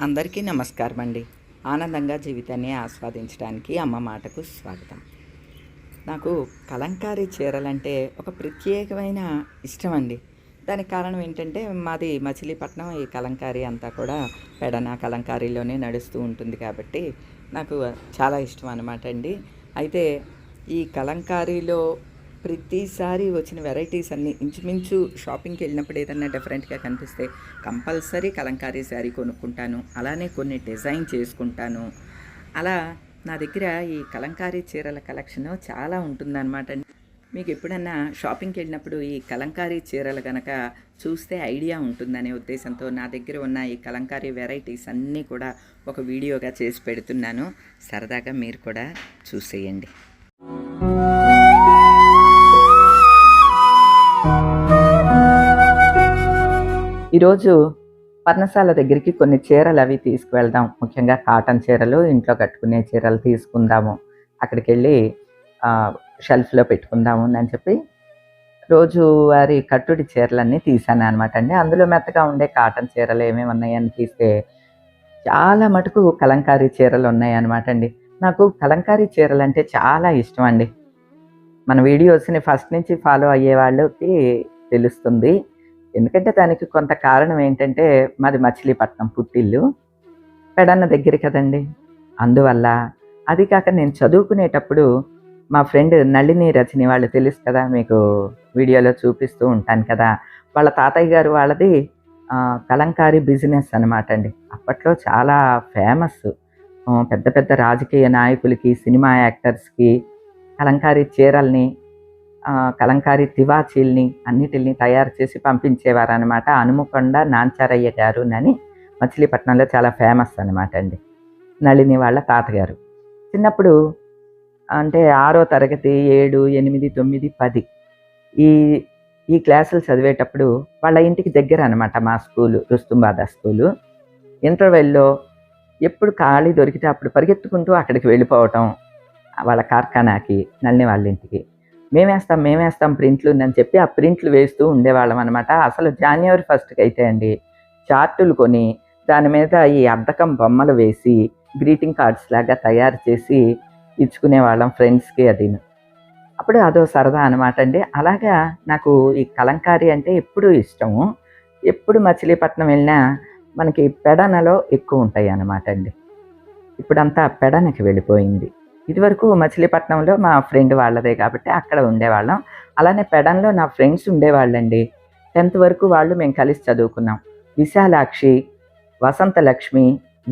అందరికీ నమస్కారం అండి. ఆనందంగా జీవితాన్ని ఆస్వాదించడానికి అమ్మ మాటకు స్వాగతం. నాకు కలంకారీ చీరలంటే ఒక ప్రత్యేకమైన ఇష్టం అండి. దానికి కారణం ఏంటంటే మాది మచిలీపట్నం. ఈ కలంకారీ అంతా కూడా పెడన కలంకారీలోనే నడుస్తూ ఉంటుంది కాబట్టి నాకు చాలా ఇష్టం అనమాట అండి. అయితే ఈ కలంకారీలో ప్రతిసారి వచ్చిన వెరైటీస్ అన్నీ ఇంచుమించు షాపింగ్కి వెళ్ళినప్పుడు ఏదన్నా డిఫరెంట్గా కనిపిస్తే కంపల్సరీ కలంకారీ శారీ కొనుక్కుంటాను. అలానే కొన్ని డిజైన్ చేసుకుంటాను. అలా నా దగ్గర ఈ కలంకారీ చీరల కలెక్షన్ చాలా ఉంటుందన్నమాట. మీకు ఎప్పుడన్నా షాపింగ్కి వెళ్ళినప్పుడు ఈ కలంకారీ చీరలు కనుక చూస్తే ఐడియా ఉంటుందనే ఉద్దేశంతో నా దగ్గర ఉన్న ఈ కలంకారీ వెరైటీస్ అన్నీ కూడా ఒక వీడియోగా చేసి పెడుతున్నాను. సరదాగా మీరు కూడా చూసేయండి. ఈరోజు పర్ణశాల దగ్గరికి కొన్ని చీరలు అవి తీసుకువెళ్దాం. ముఖ్యంగా కాటన్ చీరలు, ఇంట్లో కట్టుకునే చీరలు తీసుకుందాము, అక్కడికి వెళ్ళి షెల్ఫ్లో పెట్టుకుందాము అని చెప్పి రోజువారి కట్టుడి చీరలన్నీ తీసాను అనమాట అండి. అందులో మెత్తగా ఉండే కాటన్ చీరలు ఏమేమి ఉన్నాయని తీస్తే చాలా మటుకు కలంకారీ చీరలు ఉన్నాయి అనమాట అండి. నాకు కలంకారీ చీరలు అంటే చాలా ఇష్టం అండి. మన వీడియోస్ని ఫస్ట్ నుంచి ఫాలో అయ్యే వాళ్ళకి తెలుస్తుంది. ఎందుకంటే దానికి కొంత కారణం ఏంటంటే మాది మచిలీపట్నం పుట్టిల్లు, పెడన్న దగ్గర కదండి. అందువల్ల అది కాక నేను చదువుకునేటప్పుడు మా ఫ్రెండ్ నళిని రచని వాళ్ళు తెలుసు కదా, మీకు వీడియోలో చూపిస్తూ ఉంటాను కదా. వాళ్ళ తాతయ్య గారు వాళ్ళది కలంకారీ బిజినెస్ అనమాట అండి. అప్పట్లో చాలా ఫేమస్. పెద్ద పెద్ద రాజకీయ నాయకులకి, సినిమా యాక్టర్స్కి కలంకారీ చీరల్ని, కలంకారీ తివాచీల్ని అన్నిటిని తయారు చేసి పంపించేవారు అనమాట. హనుమకొండ నాంచారయ్య గారు అని మచిలీపట్నంలో చాలా ఫేమస్ అనమాట అండి. నళిని వాళ్ళ తాతగారు. చిన్నప్పుడు అంటే 6వ తరగతి, 7, 8, 9, 10 ఈ ఈ క్లాసులు చదివేటప్పుడు వాళ్ళ ఇంటికి దగ్గర అనమాట మా స్కూలు, రుస్తుంబాదా స్కూలు. ఇంటర్వెల్లో ఎప్పుడు ఖాళీ దొరికితే అప్పుడు పరిగెత్తుకుంటూ అక్కడికి వెళ్ళిపోవటం, వాళ్ళ కార్ఖానాకి, నళిని వాళ్ళ ఇంటికి. మేమేస్తాం ప్రింట్లు అని చెప్పి ఆ ప్రింట్లు వేస్తూ ఉండేవాళ్ళం అనమాట. అసలు జనవరి 1కి అయితే అండి చార్టులు కొని దాని మీద ఈ అద్దకం బొమ్మలు వేసి గ్రీటింగ్ కార్డ్స్ లాగా తయారు చేసి ఇచ్చుకునేవాళ్ళం ఫ్రెండ్స్కి. అది అప్పుడు అదో సరదా అనమాట అండి. అలాగా నాకు ఈ కలంకారీ అంటే ఎప్పుడూ ఇష్టము. ఎప్పుడు మచిలీపట్నం వెళ్ళినా మనకి పెడనలో ఎక్కువ ఉంటాయి అన్నమాట అండి. ఇప్పుడంతా పెడనకి వెళ్ళిపోయింది. ఇదివరకు మచిలీపట్నంలో మా ఫ్రెండ్ వాళ్ళదే కాబట్టి అక్కడ ఉండేవాళ్ళం. అలానే పెడన్లో నా ఫ్రెండ్స్ ఉండేవాళ్ళండి. 10th వరకు వాళ్ళు మేము కలిసి చదువుకున్నాం. విశాలాక్షి, వసంతలక్ష్మి,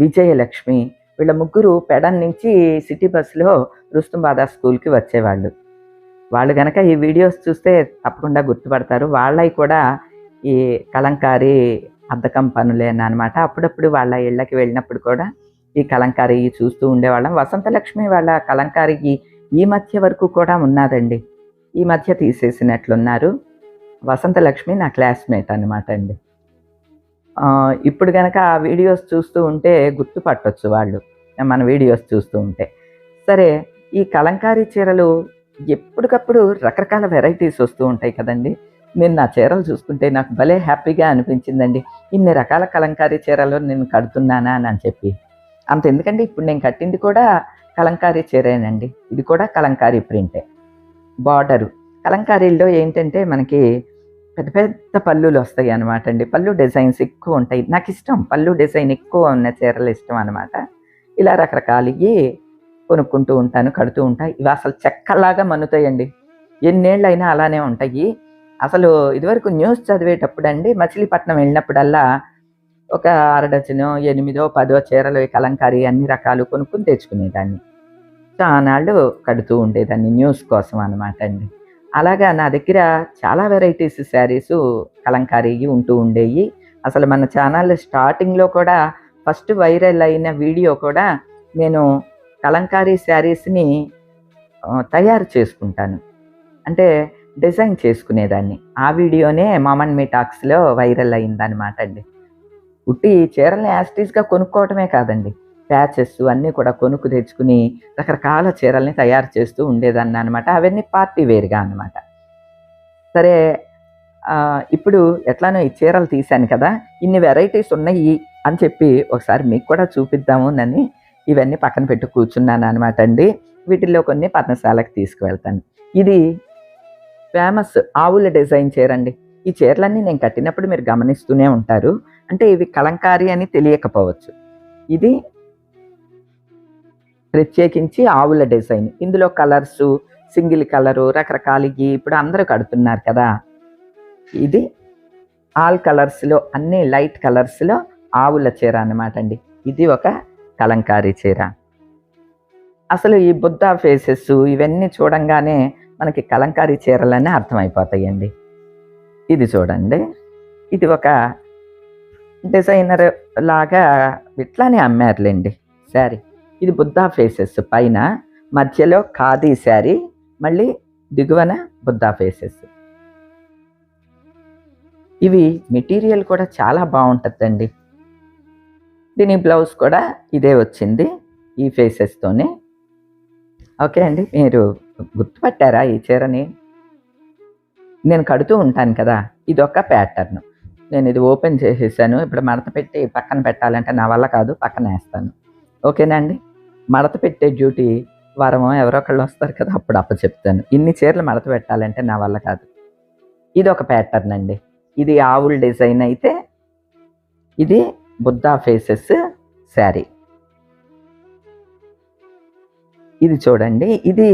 విజయలక్ష్మి వీళ్ళ ముగ్గురు పెడన్ నుంచి సిటీ బస్సులో రుస్తుంబాదా స్కూల్కి వచ్చేవాళ్ళు. వాళ్ళు కనుక ఈ వీడియోస్ చూస్తే తప్పకుండా గుర్తుపడతారు. వాళ్ళవి కూడా ఈ కలంకారీ అద్దకం పనులేనమాట. అప్పుడప్పుడు వాళ్ళ ఇళ్ళకి వెళ్ళినప్పుడు కూడా ఈ కలంకారీ చూస్తూ ఉండేవాళ్ళం. వసంతలక్ష్మి వాళ్ళ కలంకారీ ఈ మధ్య వరకు కూడా ఉన్నదండి. ఈ మధ్య తీసేసినట్లున్నారు. వసంతలక్ష్మి నా క్లాస్మేట్ అనమాట అండి. ఇప్పుడు కనుక ఆ వీడియోస్ చూస్తూ ఉంటే గుర్తుపట్టవచ్చు వాళ్ళు, మన వీడియోస్ చూస్తూ ఉంటే. సరే, ఈ కలంకారీ చీరలు ఎప్పటికప్పుడు రకరకాల వెరైటీస్ వస్తూ ఉంటాయి కదండి. నేను నా చీరలు చూసుకుంటే నాకు భలే హ్యాపీగా అనిపించిందండి. ఇన్ని రకాల కలంకారీ చీరలు నేను కడుతున్నానా అని చెప్పి. అంత ఎందుకంటే ఇప్పుడు నేను కట్టింది కూడా కలంకారీ చీరేనండి. ఇది కూడా కలంకారీ ప్రింటే. బార్డరు కలంకారీల్లో ఏంటంటే మనకి పెద్ద పెద్ద పళ్ళులు వస్తాయి అనమాట అండి. పళ్ళు డిజైన్స్ ఎక్కువ ఉంటాయి. నాకు ఇష్టం, పళ్ళు డిజైన్ ఎక్కువ ఉన్న చీరలు ఇష్టం అనమాట. ఇలా రకరకాలవి కొనుక్కుంటూ ఉంటాను, కడుతూ ఉంటాయి. ఇవి అసలు చెక్కలాగా మన్నుతాయండి. ఎన్నేళ్ళైనా అలానే ఉంటాయి. అసలు ఇదివరకు న్యూస్ చదివేటప్పుడు అండి మచిలీపట్నం వెళ్ళినప్పుడల్లా ఒక 6 డజనో, 8, 10 చీరలు కలంకారీ అన్ని రకాలు కొనుక్కుని తెచ్చుకునేదాన్ని. చానాళ్ళు కడుతూ ఉండేదాన్ని న్యూస్ కోసం అనమాట అండి. అలాగా నా దగ్గర చాలా వెరైటీస్ శారీసు కలంకారీ ఉంటూ ఉండేవి. అసలు మన ఛానల్ స్టార్టింగ్లో కూడా ఫస్ట్ వైరల్ అయిన వీడియో కూడా నేను కలంకారీ శారీస్ని తయారు చేసుకుంటాను, అంటే డిజైన్ చేసుకునేదాన్ని. ఆ వీడియోనే మామన్ మీ టాక్స్లో వైరల్ అయిందనమాట అండి. ఉట్టి చీరల్ని యాస్టీస్గా కొనుక్కోవటమే కాదండి, ప్యాచెస్ అన్నీ కూడా కొనుక్కు తెచ్చుకుని రకరకాల చీరల్ని తయారు చేస్తూ ఉండేదాన్ని అనమాట. అవన్నీ పార్టీ వేర్గా అనమాట. సరే, ఇప్పుడు ఎట్లానో ఈ చీరలు తీశాను కదా, ఇన్ని వెరైటీస్ ఉన్నాయి. అని చెప్పి ఒకసారి మీకు కూడా చూపిద్దాము అని ఇవన్నీ పక్కన పెట్టి కూర్చున్నాను అనమాట అండి. వీటిల్లో కొన్ని పర్ణశాలకు తీసుకువెళ్తాను. ఇది ఫేమస్ ఆవుల డిజైన్ చీరండి. ఈ చీరలన్నీ నేను కట్టినప్పుడు మీరు గమనిస్తూనే ఉంటారు. అంటే ఇవి కలంకారీ అని తెలియకపోవచ్చు. ఇది ప్రత్యేకించి ఆవుల డిజైన్. ఇందులో కలర్సు, సింగిల్ కలరు, రకరకాలకి ఇప్పుడు అందరూ కడుతున్నారు కదా. ఇది ఆల్ కలర్స్లో, అన్ని లైట్ కలర్స్లో ఆవుల చీర అనమాట అండి. ఇది ఒక కలంకారీ చీర. అసలు ఈ బుద్ధ ఫేసెస్ ఇవన్నీ చూడంగానే మనకి కలంకారీ చీరలనే అర్థమైపోతాయండి. ఇది చూడండి, ఇది ఒక డిజైనర్ లాగా ఇట్లానే అమ్మారులేండి శారీ. ఇది బుద్ధ ఫేసెస్ పైన, మధ్యలో ఖాదీ శారీ, మళ్ళీ దిగువన బుద్ధ ఫేసెస్. ఇవి మెటీరియల్ కూడా చాలా బాగుంటుందండి. దీని బ్లౌజ్ కూడా ఇదే వచ్చింది ఈ ఫేసెస్తోనే. ఓకే అండి, మీరు గుర్తుపట్టారా ఈ చీరని? నేను కడుతూ ఉంటాను కదా, ఇది ఒక ప్యాటర్న్. నేను ఇది ఓపెన్ చేసేసాను. ఇప్పుడు మడత పెట్టి పక్కన పెట్టాలంటే నా వల్ల కాదు, పక్కన వేస్తాను. ఓకేనా అండి? మడత పెట్టే డ్యూటీ వారమో ఎవరో ఒకళ్ళు వస్తారు కదా, అప్పుడు చెప్తాను. ఇన్ని చీరలు మడత పెట్టాలంటే నా వల్ల కాదు. ఇది ఒక ప్యాటర్న్ అండి. ఇది ఆవుల్ డిజైన్ అయితే, ఇది బుద్ధా ఫేసెస్ శారీ. ఇది చూడండి, ఇది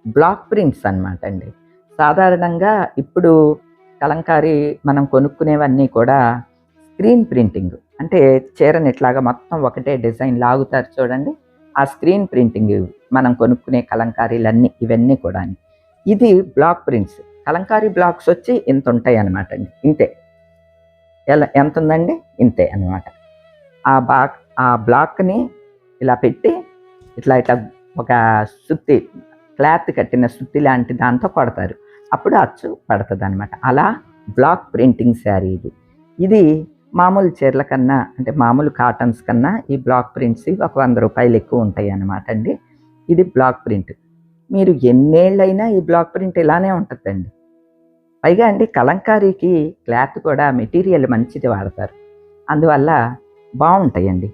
బ్లాక్ ప్రింట్స్ అనమాట అండి. సాధారణంగా ఇప్పుడు కలంకారీ మనం కొనుక్కునేవన్నీ కూడా స్క్రీన్ ప్రింటింగ్, అంటే చీరని ఇట్లాగా మొత్తం ఒకటే డిజైన్ లాగుతారు చూడండి, ఆ స్క్రీన్ ప్రింటింగ్ మనం కొనుక్కునే కలంకారీలన్నీ ఇవన్నీ కూడా. ఇది బ్లాక్ ప్రింట్స్. కలంకారీ బ్లాక్స్ వచ్చి ఇంత ఉంటాయి అనమాట అండి, ఇంతే. ఎంత ఉందండి? ఇంతే అనమాట. ఆ బ్లాక్ని ఇలా పెట్టి ఇట్లా ఒక సుత్తి, క్లాత్ కట్టిన సుత్తి లాంటి దాంతో కొడతారు, అప్పుడు అచ్చు పడుతుంది అనమాట. అలా బ్లాక్ ప్రింటింగ్ శారీ ఇది. ఇది మామూలు చీరల కన్నా, అంటే మామూలు కాటన్స్ కన్నా ఈ బ్లాక్ ప్రింట్స్ ఒక 100 రూపాయలు ఎక్కువ ఉంటాయి అన్నమాట అండి. ఇది బ్లాక్ ప్రింట్. మీరు ఎన్నేళ్ళైనా ఈ బ్లాక్ ప్రింట్ ఇలానే ఉంటుందండి. పైగా అండి, కలంకారీకి క్లాత్ కూడా మెటీరియల్ మంచిది వాడతారు, అందువల్ల బాగుంటాయండి.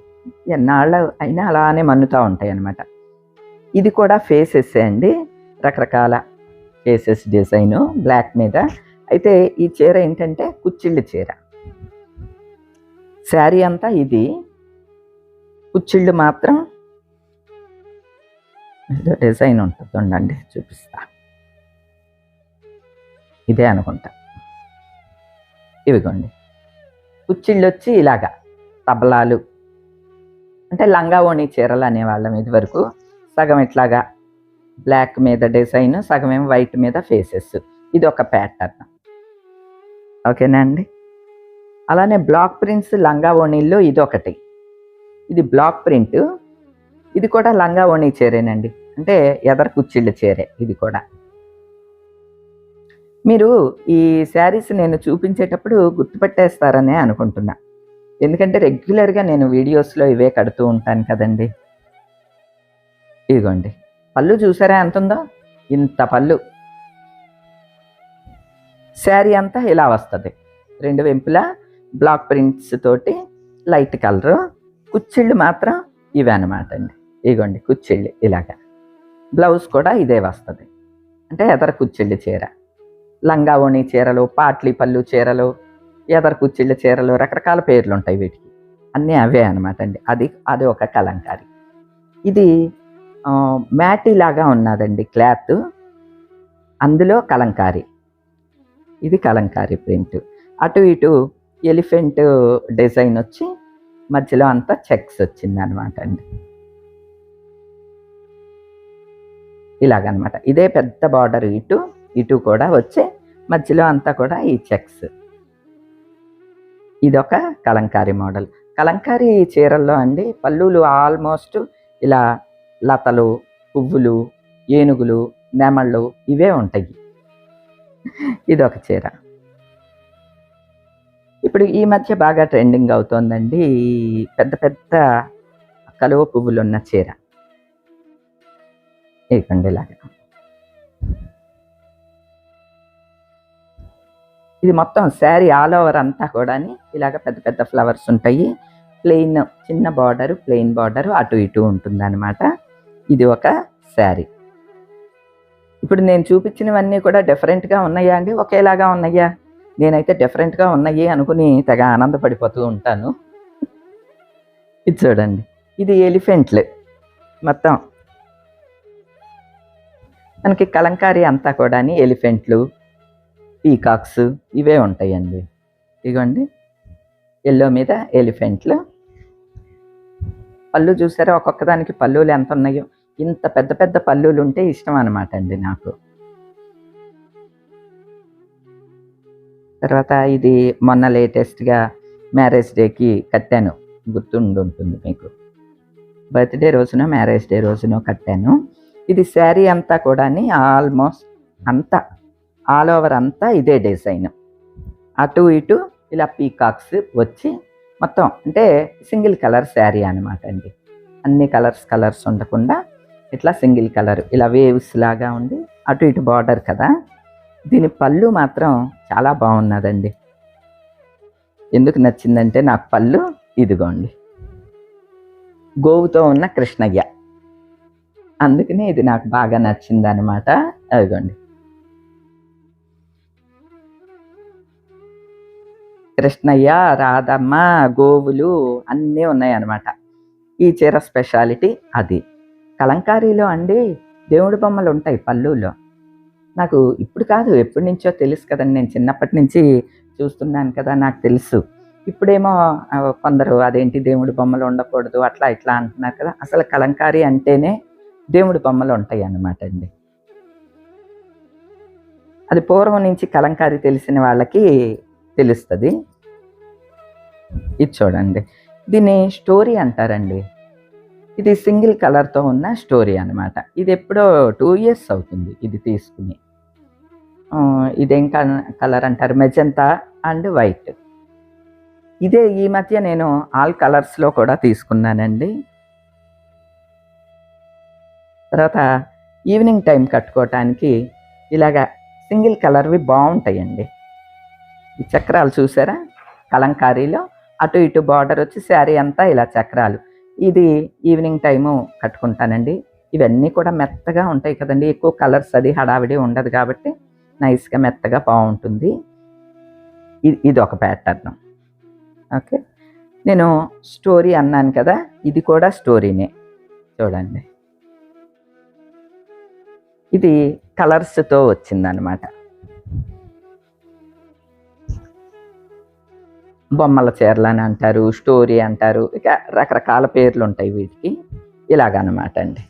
ఎన్నాళ్ళు అయినా అలానే మన్నుతూ ఉంటాయి అన్నమాట. ఇది కూడా ఫేసెస్ అండి, రకరకాల ఫేసెస్ డిజైను బ్లాక్ మీద. అయితే ఈ చీర ఏంటంటే కుచ్చిళ్ళు చీర. శారీ అంతా ఇది, కుచ్చిళ్ళు మాత్రం ఏదో డిజైన్ ఉంటుంది, ఉండండి చూపిస్తా. ఇదే అనుకుంటా. ఇవిగోండి, కుచ్చిళ్ళు వచ్చి ఇలాగా తబలాలు, అంటే లంగా ఓణి చీరలు అనేవాళ్ళం ఇది వరకు. సగం ఇట్లాగా బ్లాక్ మీద డిజైన్, సగం ఏమో వైట్ మీద ఫేసెస్. ఇది ఒక ప్యాటర్న్. ఓకేనా అండి? అలానే బ్లాక్ ప్రింట్స్ లంగా ఓణీల్లో ఇది ఒకటి. ఇది బ్లాక్ ప్రింట్. ఇది కూడా లంగా ఓణి చీరేనండి, అంటే ఎదర కుచ్చిళ్ళ చీరే ఇది కూడా. మీరు ఈ శారీస్ నేను చూపించేటప్పుడు గుర్తుపట్టేస్తారనే అనుకుంటున్నా, ఎందుకంటే రెగ్యులర్గా నేను వీడియోస్లో ఇవే కడుతూ ఉంటాను కదండి. ఇదిగోండి, పళ్ళు చూసారా ఎంత ఉందో? ఇంత పళ్ళు. శారీ అంతా ఇలా వస్తుంది, రెండు వెంపులా బ్లాక్ ప్రింట్స్ తోటి లైట్ కలరు. కుచ్చిళ్ళు మాత్రం ఇవే అనమాట అండి. ఇదిగోండి కుచ్చిళ్ళు ఇలాగా. బ్లౌజ్ కూడా ఇదే వస్తుంది, అంటే ఎదర కుచ్చిళ్ళు చీర. లంగా ఓణి చీరలు, పాట్లీ పళ్ళు చీరలు, ఎదర కుచ్చిళ్ళ చీరలు, రకరకాల పేర్లు ఉంటాయి వీటికి, అన్నీ అవే అనమాట అండి. అది ఒక కలంకారీ. ఇది మ్యాటీ లాగా ఉన్నదండి క్లాత్, అందులో కలంకారీ. ఇది కలంకారీ ప్రింట్. అటు ఇటు ఎలిఫెంట్ డిజైన్ వచ్చి మధ్యలో అంతా చెక్స్ వచ్చింది అనమాట అండి. ఇలాగనమాట. ఇదే పెద్ద బార్డర్, ఇటు కూడా వచ్చే మధ్యలో అంతా కూడా ఈ చెక్స్. ఇదొక కలంకారీ మోడల్. కలంకారీ చీరల్లో అండి పళ్ళులు ఆల్మోస్ట్ ఇలా లతలు, పువ్వులు, ఏనుగులు, నెమళ్ళు ఇవే ఉంటాయి. ఇదొక చీర. ఇప్పుడు ఈ మధ్య బాగా ట్రెండింగ్ అవుతోందండి పెద్ద పెద్ద కలువ పువ్వులు ఉన్న చీర. ఇదిగోండి ఇలాగా. ఇది మొత్తం శారీ ఆల్ ఓవర్ అంతా కూడా ఇలాగ పెద్ద పెద్ద ఫ్లవర్స్ ఉంటాయి. ప్లెయిన్ చిన్న బార్డర్, ప్లెయిన్ బార్డర్ అటు ఇటు ఉంటుందన్నమాట. ఇది ఒక శారీ. ఇప్పుడు నేను చూపించినవన్నీ కూడా డిఫరెంట్గా ఉన్నాయా అండి, ఒకేలాగా ఉన్నాయా? నేనైతే డిఫరెంట్గా ఉన్నాయి అనుకుని తెగ ఆనందపడిపోతూ ఉంటాను. ఇది చూడండి, ఇది ఎలిఫెంట్లు. మొత్తం మనకి కలంకారీ అంతా కూడా ఎలిఫెంట్లు, పీకాక్స్ ఇవే ఉంటాయండి. ఇదిగోండి, ఎల్లో మీద ఎలిఫెంట్లు. పళ్ళు చూసారా, ఒక్కొక్క దానికి పళ్ళులు ఎంత ఉన్నాయో. ఇంత పెద్ద పెద్ద పళ్ళులు ఉంటే ఇష్టం అనమాట అండి నాకు. తర్వాత ఇది మొన్న లేటెస్ట్గా మ్యారేజ్ డేకి కట్టాను, గుర్తుండుంటుంది మీకు. బర్త్డే రోజున, మ్యారేజ్ డే రోజున కట్టాను. ఇది శారీ అంతా కూడా ఆల్మోస్ట్ అంతా ఆల్ ఓవర్ అంతా ఇదే డిజైన్. అటు ఇటు ఇలా పీకాక్స్ వచ్చి మొత్తం అంటే సింగిల్ కలర్ శారీ అనమాట అండి. అన్ని కలర్స్ ఉండకుండా ఇట్లా సింగిల్ కలర్ ఇలా వేవ్స్ లాగా ఉండి అటు ఇటు బార్డర్ కదా. దీని పళ్ళు మాత్రం చాలా బాగున్నదండి. ఎందుకు నచ్చిందంటే నాకు పళ్ళు ఇదిగోండి, గోవుతో ఉన్న కృష్ణయ్య, అందుకని ఇది నాకు బాగా నచ్చింది అనమాట. అదిగోండి, కృష్ణయ్య, రాధమ్మ, గోవులు అన్నీ ఉన్నాయన్నమాట. ఈ చీర స్పెషాలిటీ అది. కలంకారీలో అండి దేవుడి బొమ్మలు ఉంటాయి పళ్ళులో. నాకు ఇప్పుడు కాదు, ఎప్పటి నుంచో తెలుసు కదండి, నేను చిన్నప్పటి నుంచి చూస్తున్నాను కదా, నాకు తెలుసు. ఇప్పుడేమో కొందరు అదేంటి దేవుడి బొమ్మలు ఉండకూడదు అట్లా ఇట్లా అంటున్నారు కదా. అసలు కలంకారీ అంటేనే దేవుడి బొమ్మలు ఉంటాయి అన్నమాట అండి. అది పూర్వం నుంచి కలంకారీ తెలిసిన వాళ్ళకి తెలుస్తుంది. ఇది చూడండి, దీన్ని స్టోరీ అంటారండి. ఇది సింగిల్ కలర్తో ఉన్న స్టోరీ అనమాట. ఇది ఎప్పుడో 2 years అవుతుంది ఇది తీసుకుని. ఇదేం కలర్ అంటారు, మెజంతా అండ్ వైట్. ఇదే ఈ మధ్య నేను ఆల్ కలర్స్లో కూడా తీసుకున్నానండి. తర్వాత ఈవినింగ్ టైం కట్టుకోవటానికి ఇలాగా సింగిల్ కలర్వి బాగుంటాయండి. ఈ చక్రాలు చూసారా, కలంకారీలో అటు ఇటు బార్డర్ వచ్చి శారీ అంతా ఇలా చక్రాలు. ఇది ఈవినింగ్ టైము కట్టుకుంటానండి. ఇవన్నీ కూడా మెత్తగా ఉంటాయి కదండి, ఎక్కువ కలర్స్ అది హడావిడి ఉండదు కాబట్టి నైస్గా మెత్తగా బాగుంటుంది. ఇది ఒక ప్యాటర్న్. ఓకే, నేను స్టోరీ అన్నాను కదా, ఇది కూడా స్టోరీనే. చూడండి, ఇది కలర్స్తో వచ్చిందనమాట. బొమ్మల చీరలు అని అంటారు, స్టోరీ అంటారు, ఇక రకరకాల పేర్లు ఉంటాయి వీటికి. ఇలాగనమాట అండి.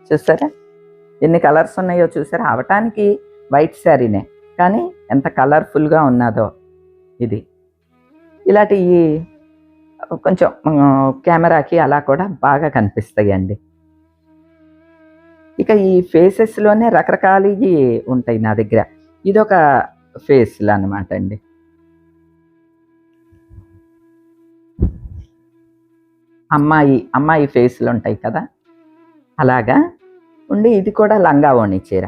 చూసారా ఎన్ని కలర్స్ ఉన్నాయో చూసారా. అవటానికి వైట్ శారీనే కానీ ఎంత కలర్ఫుల్గా ఉన్నదో. ఇది ఇలాంటివి కొంచెం కెమెరాకి అలా కూడా బాగా కనిపిస్తాయి అండి. ఇక ఈ ఫేసెస్లోనే రకరకాలవి ఉంటాయి నా దగ్గర. ఇదొక ఫేస్లు అనమాట అండి. అమ్మాయి ఫేస్లు ఉంటాయి కదా, అలాగా ఉండి ఇది కూడా లంగా ఓణి చీర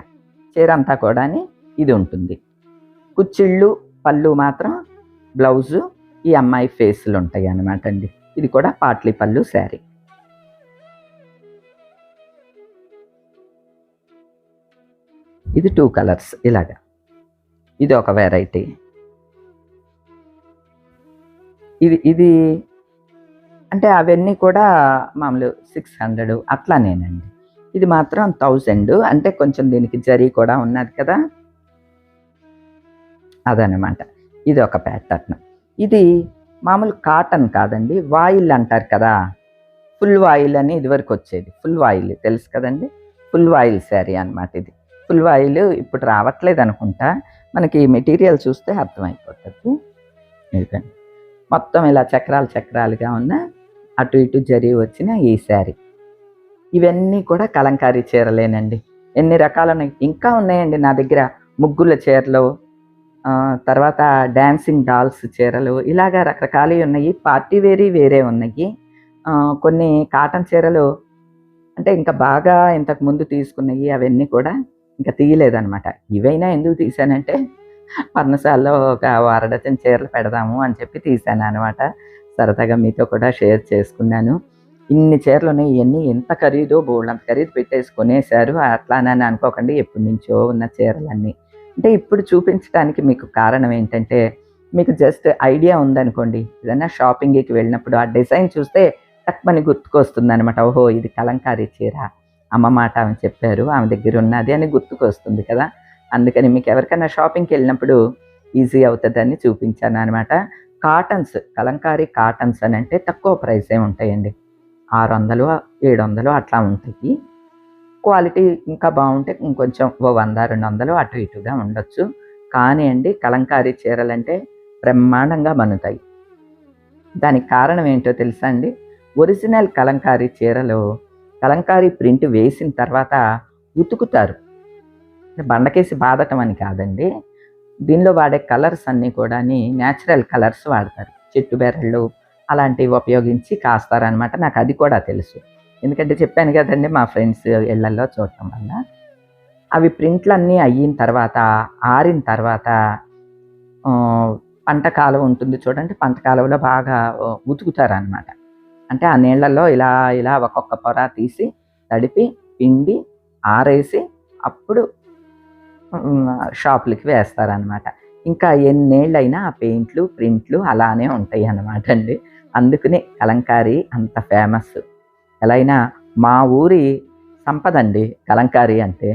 అంతా కూడా ఇది ఉంటుంది. కుచ్చిళ్ళు, పళ్ళు మాత్రం బ్లౌజు ఈ అమ్మాయి ఫేస్లు ఉంటాయి అన్నమాట అండి. ఇది కూడా పాట్లీ పళ్ళు శారీ. ఇది 2 కలర్స్ ఇలాగా. ఇది ఒక వెరైటీ. ఇది అంటే అవన్నీ కూడా మామూలు 600 అట్లానేనండి. ఇది మాత్రం 1000, అంటే కొంచెం దీనికి జరీ కూడా ఉన్నది కదా, అదనమాట. ఇది ఒక ప్యాటర్న్. ఇది మామూలు కాటన్ కాదండి, వాయిల్ అంటారు కదా, ఫుల్ వాయిల్ అని ఇదివరకు వచ్చేది. ఫుల్ వాయిల్ తెలుసు కదండి, ఫుల్ వాయిల్ శారీ అనమాట ఇది. ఫుల్ వాయిల్ ఇప్పుడు రావట్లేదు అనుకుంటా, మనకి మెటీరియల్ చూస్తే అర్థమైపోతుంది. ఎందుకండి మొత్తం ఇలా చక్రాలుగా ఉన్న అటు ఇటు జరీ వచ్చిన ఈ శారీ. ఇవన్నీ కూడా కలంకారీ చీరలేనండి. ఎన్ని రకాలు ఉన్నాయి, ఇంకా ఉన్నాయండి నా దగ్గర. ముగ్గుల చీరలు, తర్వాత డ్యాన్సింగ్ డాల్స్ చీరలు, ఇలాగా రకరకాలవి ఉన్నాయి. పార్టీ వేరే ఉన్నాయి. కొన్ని కాటన్ చీరలు అంటే ఇంకా బాగా ఇంతకు ముందు తీసుకున్నాయి, అవన్నీ కూడా ఇంకా తీయలేదనమాట. ఇవైనా ఎందుకు తీసానంటే పర్ణశాలలో ఒక అరడజన్ చీరలు పెడదాము అని చెప్పి తీశాననమాట. సరదాగా మీతో కూడా షేర్ చేసుకున్నాను. ఇన్ని చీరలున్నాయి, ఇయన్నీ ఎంత ఖరీదో బోలెడంత ఖరీదు పెట్టేసి కొనేశారు. అట్లానని అనుకోకండి, ఎప్పటినుంచో ఉన్న చీరలన్నీ. అంటే ఇప్పుడు చూపించడానికి మీకు కారణం ఏంటంటే, మీకు జస్ట్ ఐడియా ఉందనుకోండి, ఏదైనా షాపింగ్‌కి వెళ్ళినప్పుడు ఆ డిజైన్ చూస్తే టక్‌మని గుర్తుకొస్తుందనమాట. ఓహో! ఇది కలంకారీ చీర. అమ్మ మాట ఆమె చెప్పారు, ఆమె దగ్గర ఉన్నది అని గుర్తుకొస్తుంది కదా! అందుకని మీకు ఎవరికైనా షాపింగ్‌కెళ్ళినప్పుడు ఈజీ అవుతదని చూపించాననమాట. కాటన్స్, కలంకారీ కాటన్స్ అనంటే తక్కువ ప్రైసే ఉంటాయండి. 600, 700 అట్లా ఉంటాయి. క్వాలిటీ ఇంకా బావుంటే ఇంకొంచెం ఓ 100, 200 అటు ఇటుగా ఉండొచ్చు. కానీ అండి, కలంకారీ చీరలంటే బ్రహ్మాండంగా మన్నుతాయి. దానికి కారణం ఏంటో తెలుసా అండి? ఒరిజినల్ కలంకారీ చీరలు కలంకారీ ప్రింట్ వేసిన తర్వాత ఉతుకుతారు. బండకేసి బాదటం అని కాదండి. దీనిలో వాడే కలర్స్ అన్నీ కూడాని న్యాచురల్ కలర్స్ వాడతారు. చెట్టు బెరళ్ళు అలాంటివి ఉపయోగించి కాస్తారనమాట. నాకు అది కూడా తెలుసు. ఎందుకంటే చెప్పాను కదండీ, మా ఫ్రెండ్స్ ఇళ్ళల్లో చూడటం వల్ల. అవి ప్రింట్లన్నీ అయిన తర్వాత, ఆరిన తర్వాత పంట కాలువ ఉంటుంది చూడండి. పంట కాలువలో బాగా ఉతుకుతారనమాట. అంటే ఆ నీళ్ళల్లో ఇలా ఇలా ఒక్కొక్క పొర తీసి, తడిపి, పిండి, ఆరేసి అప్పుడు షాపులకి వేస్తారనమాట. ఇంకా ఎన్నేళ్ళైనా ఆ పెయింట్లు, ప్రింట్లు అలానే ఉంటాయన్నమాట అండి. అందుకనే కలంకారీ అంత ఫేమస్. ఎలా అయినా మా ఊరి సంపదండి కలంకారీ అంటే.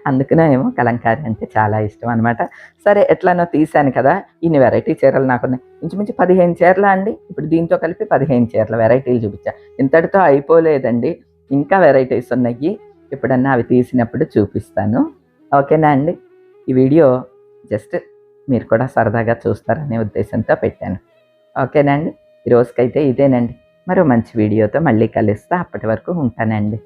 అందుకనే ఏమో కలంకారీ అంటే చాలా ఇష్టం అనమాట. సరే, ఎట్లనో తీశాను కదా! ఇన్ని వెరైటీ చీరలు నాకున్నాయి. ఇంచుమించు 15 చీరలా అండి? ఇప్పుడు దీంతో కలిపి 15 చీరల వెరైటీలు చూపిచ్చా. ఇంతటితో అయిపోలేదండి. ఇంకా వెరైటీస్ ఉన్నాయి. ఎప్పుడన్నా అవి తీసినప్పుడు చూపిస్తాను. ఓకేనా అండి? ఈ వీడియో జస్ట్ మీరు కూడా సరదాగా చూస్తారనే ఉద్దేశంతో పెట్టాను. ఓకేనా అండి? ఈ రోజుకైతే ఇదేనండి. మరో మంచి వీడియోతో మళ్ళీ కలుస్తా. అప్పటి వరకు ఉంటానండి.